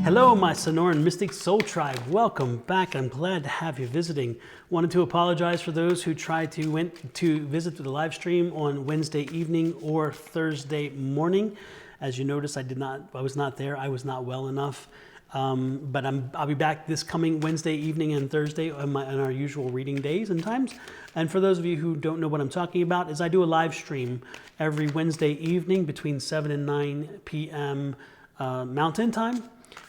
Hello, my Sonoran Mystic Soul Tribe. Welcome back. I'm glad to have you visiting. Wanted to apologize for those who tried to visit the live stream on Wednesday evening or Thursday morning. As you notice, I was not there. I was not well enough. But I'll be back this coming Wednesday evening and Thursday on our usual reading days and times. And for those of you who don't know what I'm talking about, is I do a live stream every Wednesday evening between 7 and 9 p.m. Mountain Time.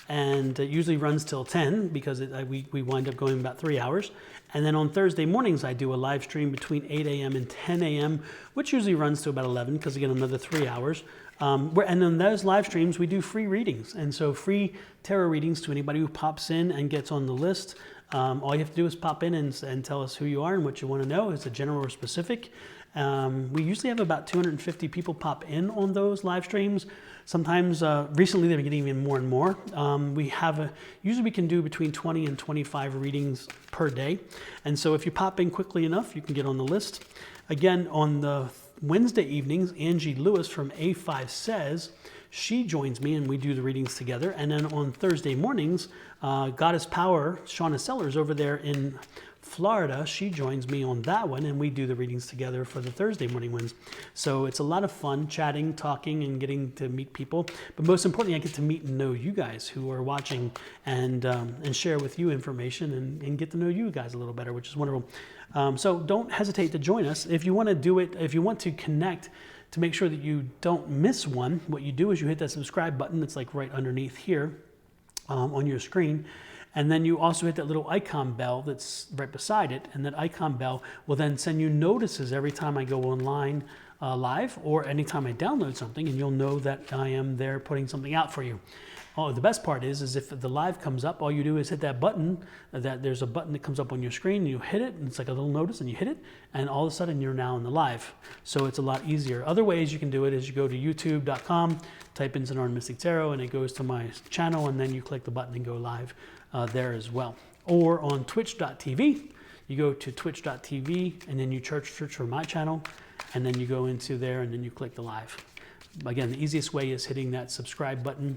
And it usually runs till 10 because we wind up going about 3 hours. And then on Thursday mornings, I do a live stream between 8 a.m. and 10 a.m., which usually runs to about 11 because again, another 3 hours. And in those live streams, we do free readings. And so free tarot readings to anybody who pops in and gets on the list. All you have to do is pop in and tell us who you are and what you want to know. It's a general or specific. We usually have about 250 people pop in on those live streams. Sometimes, recently they've been getting even more and more. Usually we can do between 20 and 25 readings per day. And so if you pop in quickly enough, you can get on the list. Again, on the Wednesday evenings, Angie Lewis from A5 Says, she joins me and we do the readings together. And then on Thursday mornings, Goddess Power, Shauna Sellers over there in Florida, she joins me on that one and we do the readings together for the Thursday morning ones. So it's a lot of fun chatting, talking, and getting to meet people. But most importantly, I get to meet and know you guys who are watching and share with you information and get to know you guys a little better, which is wonderful. So don't hesitate to join us. If you want to do it, if you want to connect to make sure that you don't miss one, what you do is you hit that subscribe button that's like right underneath here on your screen. And then you also hit that little icon bell that's right beside it. And that icon bell will then send you notices every time I go online live or anytime I download something, and you'll know that I am there putting something out for you. Oh, the best part is if the live comes up, all you do is hit that button, there's a button that comes up on your screen, and you hit it, and it's like a little notice, and you hit it, and all of a sudden you're now in the live. So it's a lot easier. Other ways you can do it is you go to youtube.com, type in Sonoran Mystic Tarot, and it goes to my channel, and then you click the button and go live there as well. Or on twitch.tv, you go to twitch.tv, and then you search for my channel, and then you go into there, and then you click the live. Again, the easiest way is hitting that subscribe button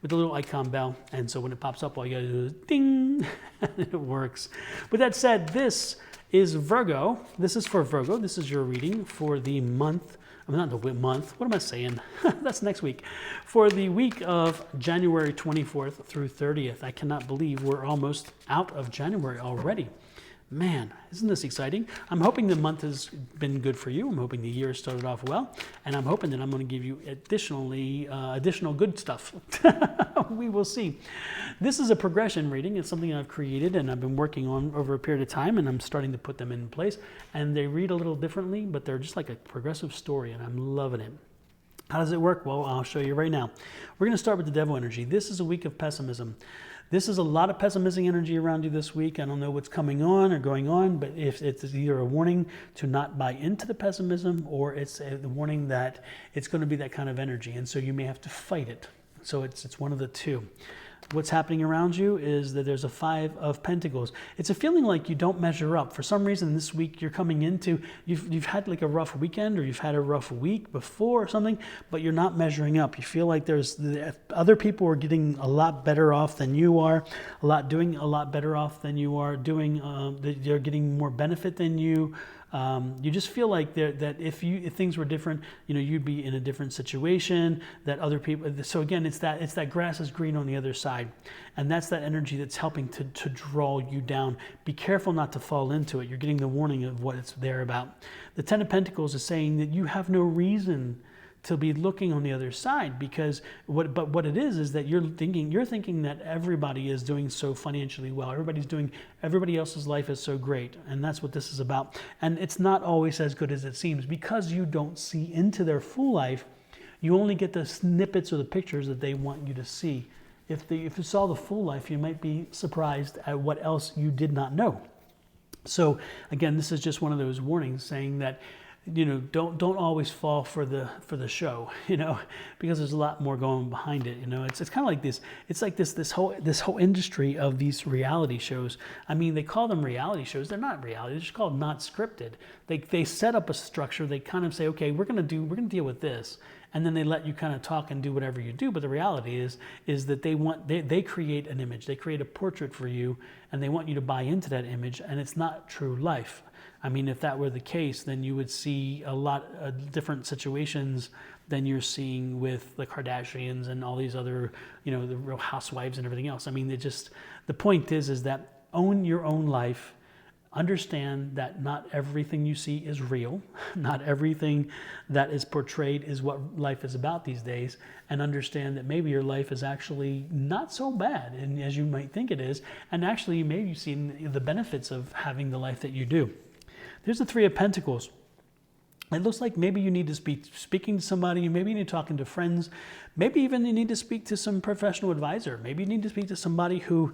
with the little icon bell, and so when it pops up, all you gotta do is ding, and it works. With that said, this is Virgo. This is for Virgo. This is your reading for the month. I mean, not the month. What am I saying? That's next week. For the week of January 24th through 30th. I cannot believe we're almost out of January already. Man, isn't this exciting? I'm hoping the month has been good for you. I'm hoping the year started off well. And I'm hoping that I'm going to give you additional good stuff. We will see. This is a progression reading. It's something I've created and I've been working on over a period of time, and I'm starting to put them in place. And they read a little differently, but they're just like a progressive story, and I'm loving it. How does it work? Well, I'll show you right now. We're going to start with the devil energy. This is a week of pessimism. This is a lot of pessimistic energy around you this week. I don't know what's coming on or going on, but if it's either a warning to not buy into the pessimism, or it's a warning that it's going to be that kind of energy, and so you may have to fight it. So it's one of the two. What's happening around you is that there's a 5 of Pentacles. It's a feeling like you don't measure up. For some reason this week you're coming into, you've had like a rough weekend, or you've had a rough week before or something, but you're not measuring up. You feel like other people are getting a lot better off than you are, doing a lot better off than you are, they're getting more benefit than you. You just feel like that if things were different, you'd be in a different situation, that other people. So again, it's that grass is green on the other side, and that's that energy that's helping to draw you down. Be careful not to fall into it. You're getting the warning of what it's there about. The 10 of Pentacles is saying that you have no reason to be looking on the other side, because what it is that you're thinking that everybody is doing so financially well. Everybody else's life is so great, and that's what this is about. And it's not always as good as it seems, because you don't see into their full life. You only get the snippets or the pictures that they want you to see. If you saw the full life, you might be surprised at what else you did not know. So again, this is just one of those warnings saying that don't always fall for the show, because there's a lot more going behind it. It's kind of like this. It's like this whole industry of these reality shows. I mean, they call them reality shows. They're not reality. They're just called not scripted. They set up a structure. They kind of say, okay, we're gonna deal with this, and then they let you kind of talk and do whatever you do. But the reality is that they create an image. They create a portrait for you, and they want you to buy into that image, and it's not true life. I mean, if that were the case, then you would see a lot of different situations than you're seeing with the Kardashians and all these other, the Real Housewives and everything else. I mean, the point is that own your own life. Understand that not everything you see is real. Not everything that is portrayed is what life is about these days. And understand that maybe your life is actually not so bad and as you might think it is. And actually, maybe you've seen the benefits of having the life that you do. There's the Three of Pentacles. It looks like maybe you need to be speaking to somebody. Maybe you need to talking to friends. Maybe even you need to speak to some professional advisor. Maybe you need to speak to somebody who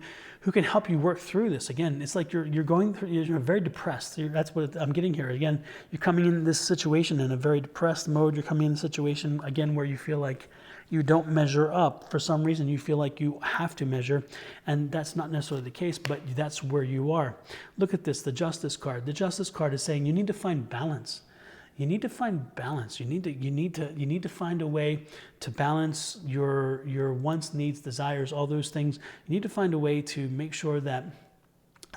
can help you work through this. Again, it's like you're going through. You're very depressed. That's what I'm getting here. Again, you're coming in this situation in a very depressed mode. You're coming in a situation again where you feel like you don't measure up. For some reason, you feel like you have to measure, and that's not necessarily the case, but that's where you are. Look at this, the Justice card. The Justice card is saying you need to find balance. You need to find balance. You need to find a way to balance your wants, needs, desires, all those things. You need to find a way to make sure that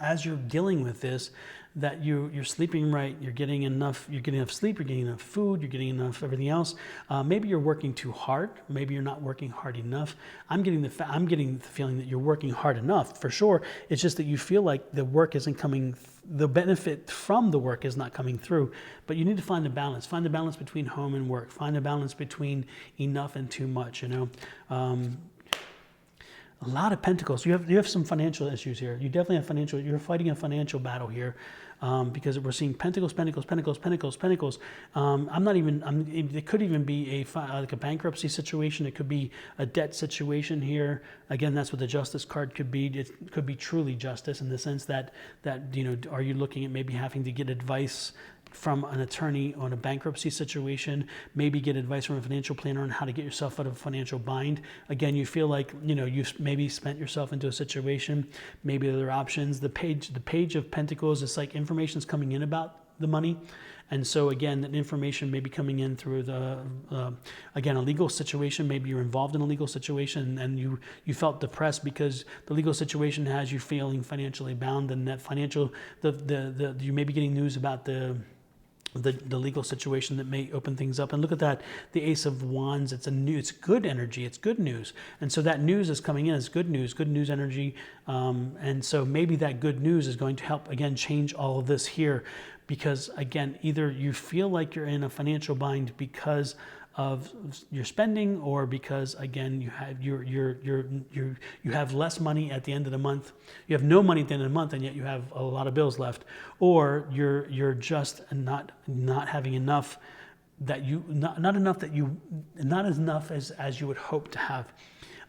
as you're dealing with this, that you're sleeping right, you're getting enough sleep, you're getting enough food, you're getting enough everything else. Maybe you're working too hard. Maybe you're not working hard enough. I'm getting the feeling that you're working hard enough for sure. It's just that you feel like the work isn't coming. The benefit from the work is not coming through. But you need to find the balance. Find the balance between home and work. Find the balance between enough and too much. A lot of pentacles. You have some financial issues here. You definitely have you're fighting a financial battle here, because we're seeing pentacles. It could even be like a bankruptcy situation. It could be a debt situation here. Again, that's what the Justice card could be. It could be truly justice in the sense that are you looking at maybe having to get advice from an attorney on a bankruptcy situation, maybe get advice from a financial planner on how to get yourself out of a financial bind. Again, you feel like you've maybe spent yourself into a situation, maybe other options. The page of Pentacles is like information's coming in about the money. And so again, that information may be coming in through a legal situation. Maybe you're involved in a legal situation and you felt depressed because the legal situation has you feeling financially bound, and that you may be getting news about the legal situation that may open things up. And look at that, the Ace of Wands. It's good energy. It's good news. And so that news is coming in as good news energy. And so maybe that good news is going to help again change all of this here, because again, either you feel like you're in a financial bind because of your spending, or because again you have less money at the end of the month. You have no money at the end of the month, and yet you have a lot of bills left, or you're just not having enough not as enough as you would hope to have.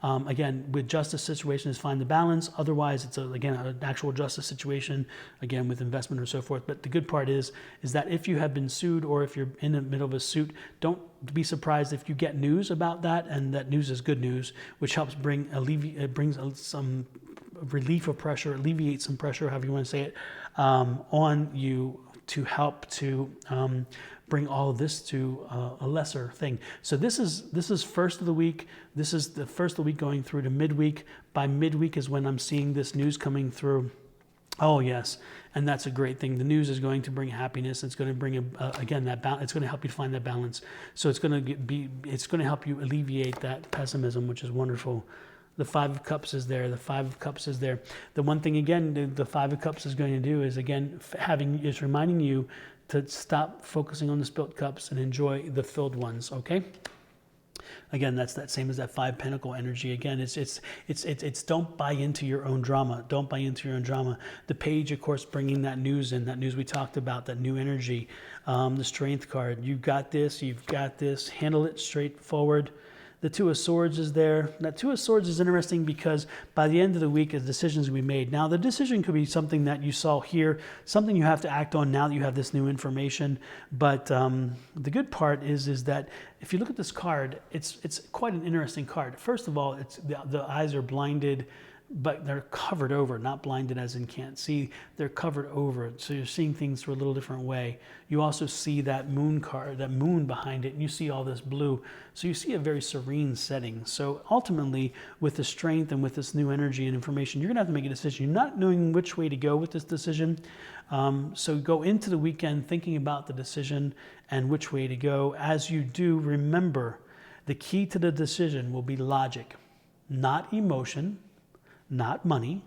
Again, with justice situations, find the balance. Otherwise, it's again an actual justice situation, again with investment or so forth. But the good part is that if you have been sued, or if you're in the middle of a suit, don't be surprised if you get news about that, and that news is good news, which helps brings some relief of pressure, alleviate some pressure, however you want to say it, on you, to help to bring all of this to a lesser thing. So this is first of the week. This is the first of the week going through to midweek. By midweek is when I'm seeing this news coming through. Oh yes, and that's a great thing. The news is going to bring happiness. It's going to bring again that balance. It's going to help you find that balance. So it's going to help you alleviate that pessimism, which is wonderful. The Five of Cups is there. The Five of Cups is there. The one thing again, the Five of Cups is going to do is again is reminding you to stop focusing on the spilt cups and enjoy the filled ones. Okay. Again, that's that same as that Five Pentacle energy. Again, it's don't buy into your own drama. Don't buy into your own drama. The Page, of course, bringing that news in, that news we talked about, that new energy. The Strength card. You've got this. Handle it straightforward. The Two of Swords is there. That Two of Swords is interesting because by the end of the week, a decision will be made. Now, the decision could be something that you saw here, something you have to act on now that you have this new information. But the good part is that if you look at this card, it's quite an interesting card. First of all, it's the eyes are blinded, but they're covered over, not blinded as in can't see. They're covered over, so you're seeing things through a little different way. You also see that moon card, that moon behind it, and you see all this blue. So you see a very serene setting. So ultimately, with the strength and with this new energy and information, you're gonna have to make a decision. You're not knowing which way to go with this decision. So go into the weekend thinking about the decision and which way to go. As you do, remember, the key to the decision will be logic, not emotion, not money,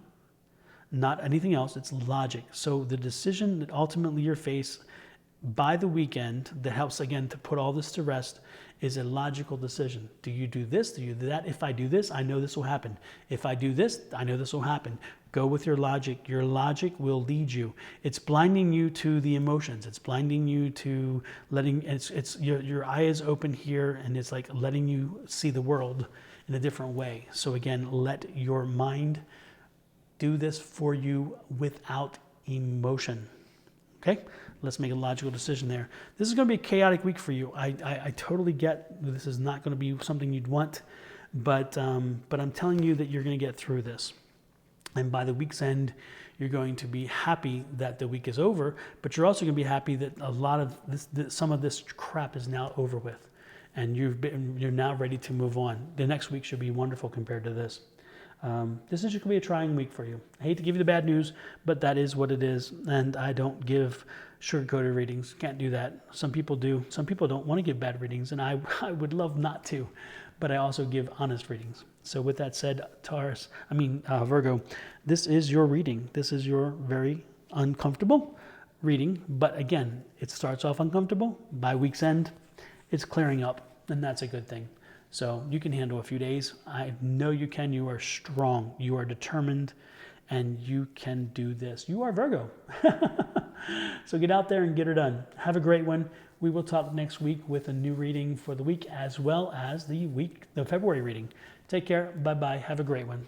not anything else. It's logic. So the decision that ultimately you're faced by the weekend that helps, again, to put all this to rest is a logical decision. Do you do this? Do you do that? If I do this, I know this will happen. If I do this, I know this will happen. Go with your logic. Your logic will lead you. It's blinding you to the emotions. It's blinding you to letting, it's your eye is open here, and it's like letting you see the world in a different way. So again, let your mind do this for you without emotion. Okay? Let's make a logical decision there. This is going to be a chaotic week for you. I totally get this is not going to be something you'd want, but I'm telling you that you're going to get through this. And by the week's end, you're going to be happy that the week is over, but you're also going to be happy that a lot of this, some of this crap is now over with. And you're now ready to move on. The next week should be wonderful compared to this. This is just going to be a trying week for you. I hate to give you the bad news, but that is what it is. And I don't give sugar-coated readings. Can't do that. Some people do. Some people don't want to give bad readings, and I would love not to. But I also give honest readings. So with that said, Virgo, this is your reading. This is your very uncomfortable reading. But again, it starts off uncomfortable. By week's end, it's clearing up, and that's a good thing. So you can handle a few days. I know you can. You are strong. You are determined, and you can do this. You are Virgo. So get out there and get her done. Have a great one. We will talk next week with a new reading for the week, as well as the February reading. Take care. Bye-bye. Have a great one.